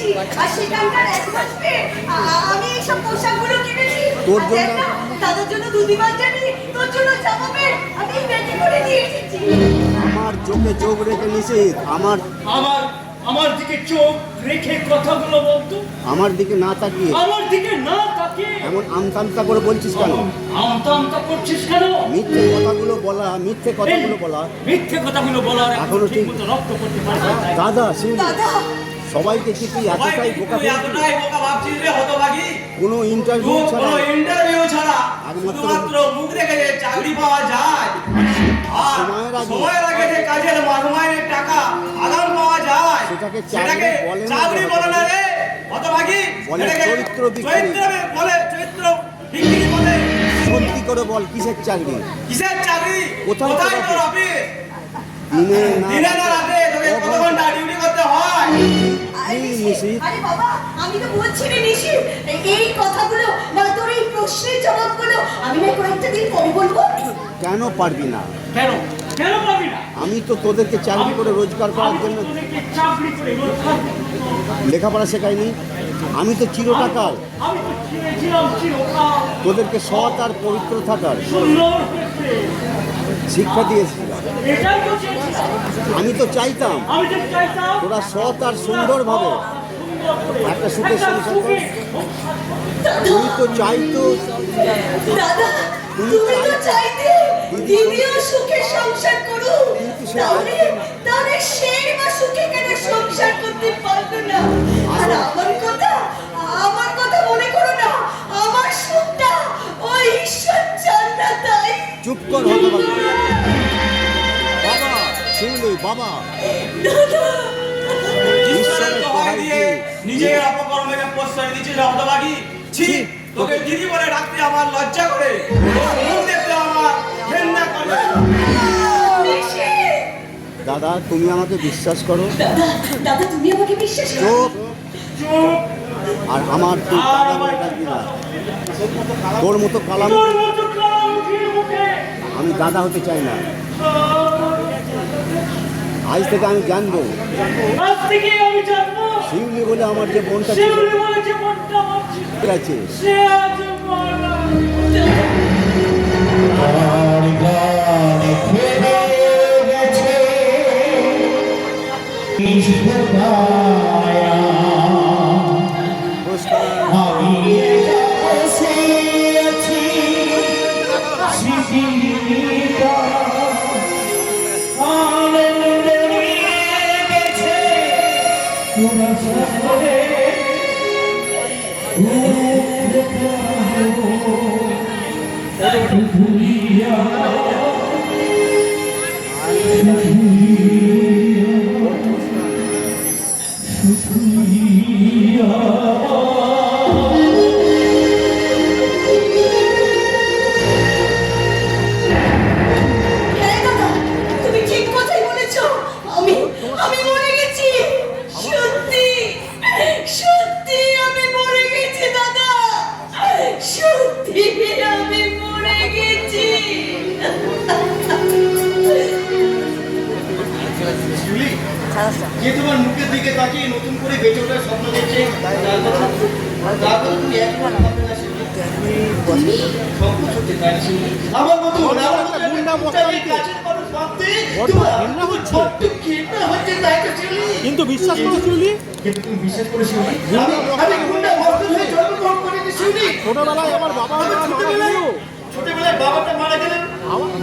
গিয়েছি আর সেখানকার অ্যাডভান্স পেয়ে আমি এইসব পোশাকগুলো কিনেছি। তোর জন্য দাদার জন্য দুদিবার জানি, তোর জন্য জামা প্যান্ট আমি রেডি করে দিয়ে এসেছি। আমার চোখে চোখ রেখে নিষেধ। আমার আমার দিকে চোখ রেখে কথাগুলো বলতো, আমার দিকে না তাকিয়ে আমার দিকে না তাকিয়ে এমন আমতামতা করে বলছিস কেন? আমতা করছিস কেন? মিথ্যে কথাগুলো বলার এখনো ঠিক রক্ত করতে পারবে না। দাদা শিউলি, দাদা সবাইকে কি তুই এতটাই বোকা ভাবছিস রে হতভাগী? কোনো ইন্টারভিউ ছাড়া শুধুমাত্র মুখ রেখে যে চাকরি পাওয়া যায় আর সময়ের আগে যে কাজের মানমাইনের টাকা আগাম পাওয়া যায় সেটাকে চাকরি বলে না রে হতভাগী। চরিত্র বিক্রি বলে চরিত্র বিক্রি বলে। সত্যি করে বল, কিসের চাকরি? কিসের চাকরি? কোথায় তোর অফিস? দিনে না রাতে তোকে কত ঘন্টা ডিউটি করতে হয়? আরে বাবা, আমি তো বলছি রে নিশি, এই কথাগুলো বা তোর এই প্রশ্নের জবাবগুলো আমি না কয়েকটা দিন পরে বলবো। কেন পারবি না? কেন পাবি না? আমি তো তোদেরকে চাকরি করে রোজগার করার জন্য চাকরি করে রোজগার লেখাপড়া শেখাইনি। আমি তো চিরটাকাল আমি তো ছিলাম চিরকাল তোদেরকে সৎ আর পবিত্র থাকার সুন্দর শিক্ষা দিয়েছিলাম। এটাই তো চেয়েছিলাম। আমি তো চাইতাম আমি তো চাইতাম তোরা সৎ আর সুন্দরভাবে একটা সুখের সংসার কর। তুই তো চাইতো দাদা, তুমি তো চাইতে দিদিও সুখে সংসার করুক, তাহলে সেই মা সুখে কেন সংসার করতে পারবে না? আর আমার কথা মনে করো না, আমার সুখটা ওই ঈশ্বর চান না তাই। চুপ কর হতভাগী। বাবা শিউলি, বাবা ঈশ্বরের দোহাই দিয়ে নিজের অপকর্মকে প্রশ্রয় দিচ্ছিস হতভাগী। ছি, তোকে দিদি বলে ডাকতে আমার লজ্জা করে, মুখ দেখতে আমার ঘেন্না করে। দাদা তুমি আমাকে বিশ্বাস করো। দাদা তুমি আমাকে বিশ্বাস করো। চুপ। আর আমার তুই দাদা বলে ডাকবি না। তোর মতো কালাম আমি দাদা হতে চাই না। আজ থেকে আমি জানবো শিউলি বলে আমার যে বোনটা ছিল ঠিক আছে। তুমি ঠিক কথাই বলেছো। আমি মরে গেছি, সত্যি সত্যি আমি মরে গেছি দাদা, সত্যি আমি মরে গেছি। শিউলি, যে তোমার মুখের দিকে তাকিয়ে নতুন করে বেঁচে ওঠার স্বপ্ন দেখছে, তার কথা তুমি একবার ভাববে না শিউলি? স্বপ্ন সত্যি তাই শিউলি? আমার মতো কিন্তু বিশ্বাস করো শিউলি, কিন্তু তুমি বিশ্বাস করে শিউলি, আমি গুন্ডা মস্ত হয়ে জন্মগ্রহণ করেছি শিউলি। ছোটবেলায় আমার বাবা ছোটবেলায় বাবাটা মারা গেলেন,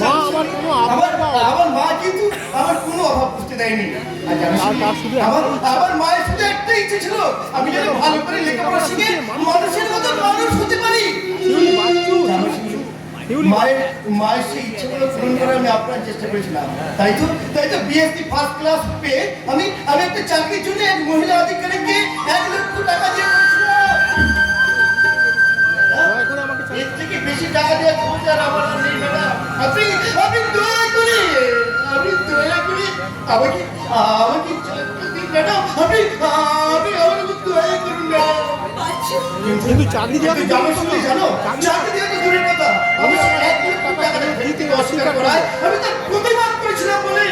মা আমার কোনো আমার মা কিন্তু আমার কোনো অভাব বুঝতে দেয়নি। আর জানিস আমার মায়ের শুধু একটা ইচ্ছে ছিল, আমি যেন ভালো করে লেখাপড়া শিখে মানুষের মতো মানুষ হতে পারি। মায়ের সেই ইচ্ছেগুলো পূরণ করে আমি আপনার চেষ্টা করেছিলাম। তাই তো বিএসসি ফার্স্ট ক্লাস পেয়ে আমি একটা চাকরির জন্য এক মহিলা আধিকারিককে 1 লক্ষ টাকা দিয়ে করেছিলাম। এর থেকে বেশি টাকা দিয়ে খোঁজার আমার আর নেই ম্যাডাম। আপনি দয়া করে আমাকে চাকরি দিন ম্যাডাম। আপনি আমাকে দয়া করুন না। কিন্তু চাকরি জানো চাকরি দিয়ে তো দূরের কথা, আমি 1 লক্ষ টাকা দিতে অস্বীকার করায় আমি তার প্রতিবাদ করেছিলাম বলে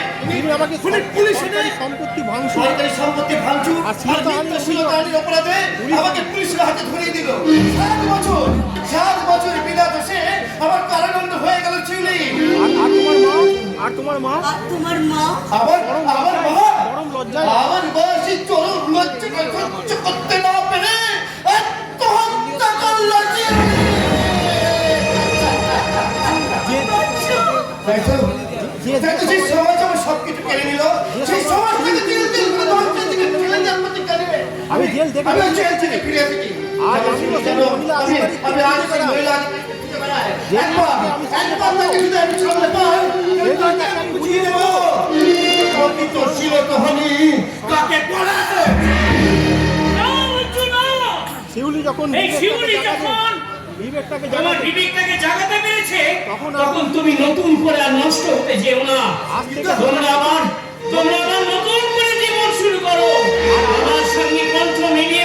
আমাকে পুলিশ এনে সম্পত্তি ভাঙচুর সরকারি সম্পত্তি ভাঙচুর আর আর শ্লীলতাহানি শ্লীলতাহানির অপরাধে আমাকে পুলিশের হাতে ধরিয়ে দিল 7 বছর বিনা দোষে আমার কারাদণ্ড হয়ে গেল শিউলি। আর তোমার মা আর তোমার মা আমার মা চরম লজ্জায় আমার বয়সী চরম লজ্জাকে সহ্য করতে না পেরে আত্মহত্যা করল সেই সমাজ আমার সবকিছু কেড়ে নিল, সেই সমাজ থেকে তিল তিল করে ধ্বংসের দিকে ঠেলে দেওয়ার প্রতিজ্ঞা নেবে। আমি জেল থেকে আমি জেল থেকে ফিরে এসেছি। আজ আমি যেন আমি আজ সেই মহিলা আধিকারিককে খুঁজে বেড়াই। একবার তাকে যদি আমি সামনে পাই, তাকে আমি বুঝিয়ে দেবো প্রকৃত শ্লীলতাহানি কাকে বলে। না বলছো না। শিউলি যখন এই শিউলি যখন বিবেকটাকে তোমার জানাবে বিবেকটাকে জাগাতে পেরেছে তখন তখন তুমি নতুন করে আর নষ্ট হতে যেও না। আজ থেকে তোমরা আবার নতুন করে জীবন শুরু করো। আমার সঙ্গে কণ্ঠ মিলিয়ে